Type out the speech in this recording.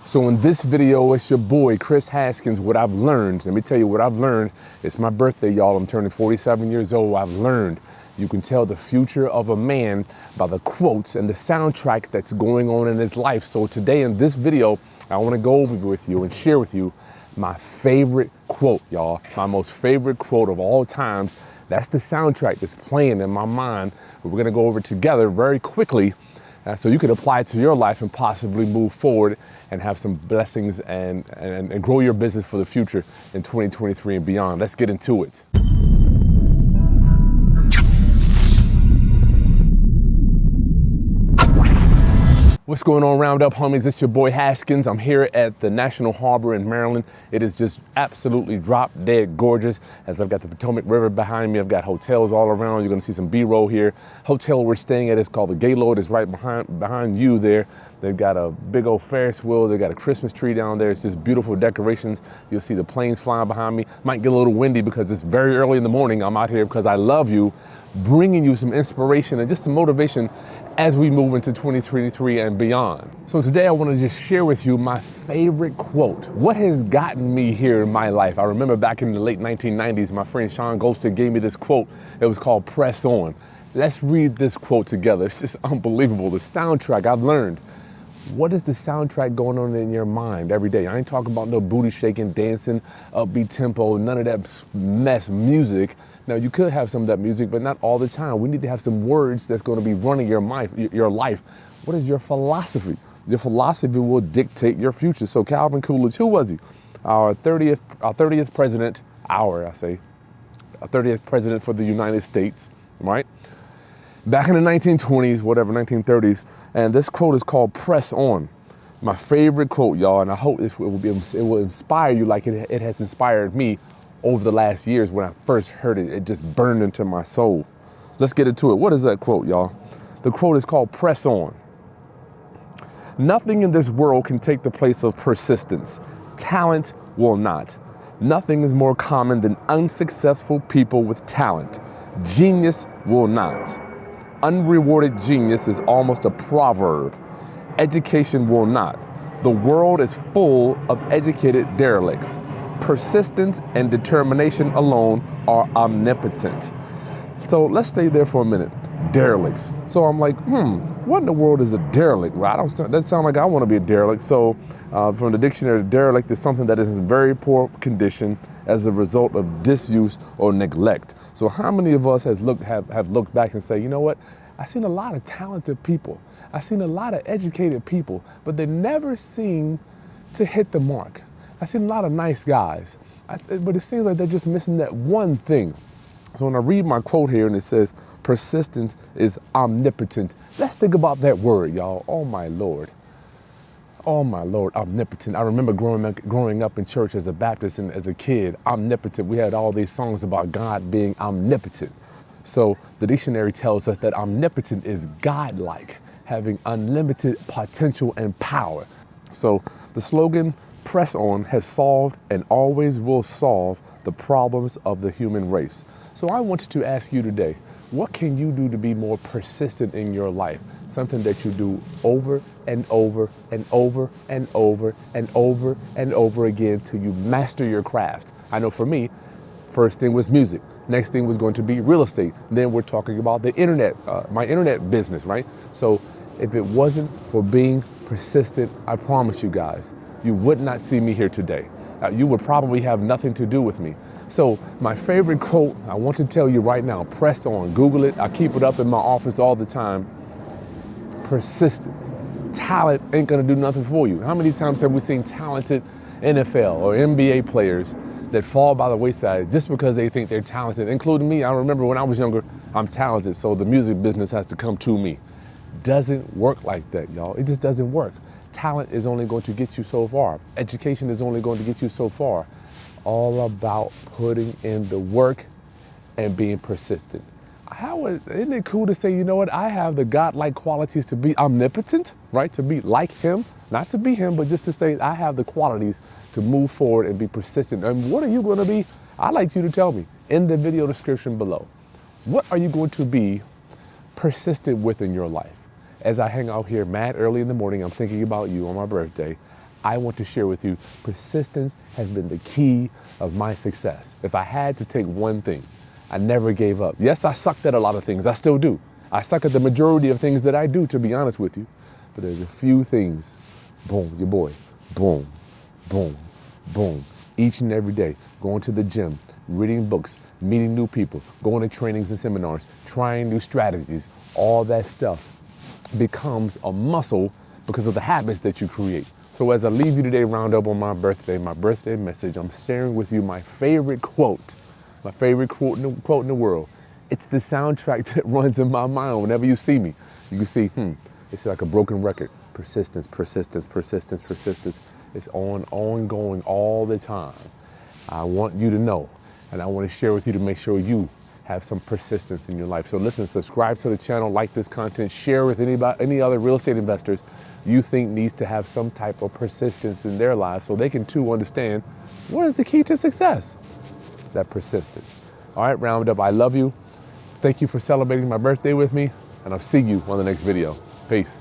So in this video, it's your boy, Kris Haskins, what I've learned. Let me tell you what I've learned. It's my birthday, y'all. I'm turning 47 years old. I've learned you can tell the future of a man by the quotes and the soundtrack that's going on in his life. So today in this video, I want to go over with you and share with you my favorite quote, y'all. My most favorite quote of all times. That's the soundtrack that's playing in my mind. We're going to go over it together very quickly. So you can apply it to your life and possibly move forward and have some blessings and grow your business for the future in 2023 and beyond. Let's get into it. What's going on, Roundup homies? It's your boy Haskins. I'm here at the National Harbor in Maryland. It is just absolutely drop dead gorgeous. As I've got the Potomac River behind me, I've got hotels all around. You're gonna see some B-roll here. Hotel we're staying at is called the Gaylord. It's right behind you there. They've got a big old Ferris wheel. They've got a Christmas tree down there. It's just beautiful decorations. You'll see the planes flying behind me. Might get a little windy because it's very early in the morning. I'm out here because I love you, bringing you some inspiration and just some motivation as we move into 2023 and beyond. So today I want to just share with you my favorite quote. What has gotten me here in my life? I remember back in the late 1990s, my friend Sean Golster gave me this quote. It was called Press On. Let's read this quote together. It's just unbelievable. The soundtrack I've learned. What is the soundtrack going on in your mind every day? I ain't talking about no booty shaking, dancing, upbeat tempo, none of that mess music. Now, you could have some of that music, but not all the time. We need to have some words that's going to be running your life. What is your philosophy? Your philosophy will dictate your future. So Calvin Coolidge, who was he? Our 30th president, our 30th president for the United States, right? Back in the 1920s, whatever, 1930s, and this quote is called Press On. My favorite quote, y'all, and I hope it will inspire you like it has inspired me over the last years. When I first heard it, it just burned into my soul. Let's get into it. What is that quote, y'all? The quote is called Press On. Nothing in this world can take the place of persistence. Talent will not. Nothing is more common than unsuccessful people with talent. Genius will not. Unrewarded genius is almost a proverb. Education will not. The world is full of educated derelicts. Persistence and determination alone are omnipotent. So let's stay there for a minute. Derelicts. So I'm like, what in the world is a derelict? Well, that sounds like I want to be a derelict. So from the dictionary, derelict is something that is in very poor condition as a result of disuse or neglect. So how many of us have looked back and say, you know what? I've seen a lot of talented people. I've seen a lot of educated people, but they never seem to hit the mark. I've seen a lot of nice guys, but it seems like they're just missing that one thing. So when I read my quote here and it says, persistence is omnipotent. Let's think about that word, y'all. Oh my Lord. Oh my Lord, omnipotent. I remember growing up in church as a Baptist and as a kid, omnipotent. We had all these songs about God being omnipotent. So the dictionary tells us that omnipotent is godlike, having unlimited potential and power. So the slogan, Press On, has solved and always will solve the problems of the human race. So I wanted to ask you today, what can you do to be more persistent in your life? Something that you do over and over and over and over and over and over again till you master your craft. I know for me, first thing was music. Next thing was going to be real estate. Then we're talking about the internet, my internet business, right? So if it wasn't for being persistent, I promise you guys, you would not see me here today. You would probably have nothing to do with me. So my favorite quote, I want to tell you right now, press on, Google it. I keep it up in my office all the time. Persistence. Talent ain't gonna do nothing for you. How many times have we seen talented NFL or NBA players that fall by the wayside just because they think they're talented, including me? I remember when I was younger, I'm talented, so the music business has to come to me. Doesn't work like that, y'all. It just doesn't work. Talent is only going to get you so far. Education is only going to get you so far. All about putting in the work and being persistent. Isn't it cool to say, you know what, I have the godlike qualities to be omnipotent, right? To be like him, not to be him, but just to say I have the qualities to move forward and be persistent. And what are you going to be? I'd like you to tell me in the video description below. What are you going to be persistent with in your life? As I hang out here mad early in the morning, I'm thinking about you on my birthday. I want to share with you, persistence has been the key of my success. If I had to take one thing, I never gave up. Yes, I sucked at a lot of things. I still do. I suck at the majority of things that I do, to be honest with you. But there's a few things, boom, your boy, boom, boom, boom. Each and every day, going to the gym, reading books, meeting new people, going to trainings and seminars, trying new strategies, all that stuff becomes a muscle because of the habits that you create. So as I leave you today, Roundup, on my birthday message, I'm sharing with you my favorite quote in the world. It's the soundtrack that runs in my mind whenever you see me. You can see, it's like a broken record. Persistence, persistence, persistence, persistence. It's ongoing all the time. I want you to know, and I want to share with you to make sure you have some persistence in your life. So listen, subscribe to the channel, like this content, share with any other real estate investors you think needs to have some type of persistence in their lives so they can too understand what is the key to success? That persistence. All right, Roundup, I love you. Thank you for celebrating my birthday with me, and I'll see you on the next video. Peace.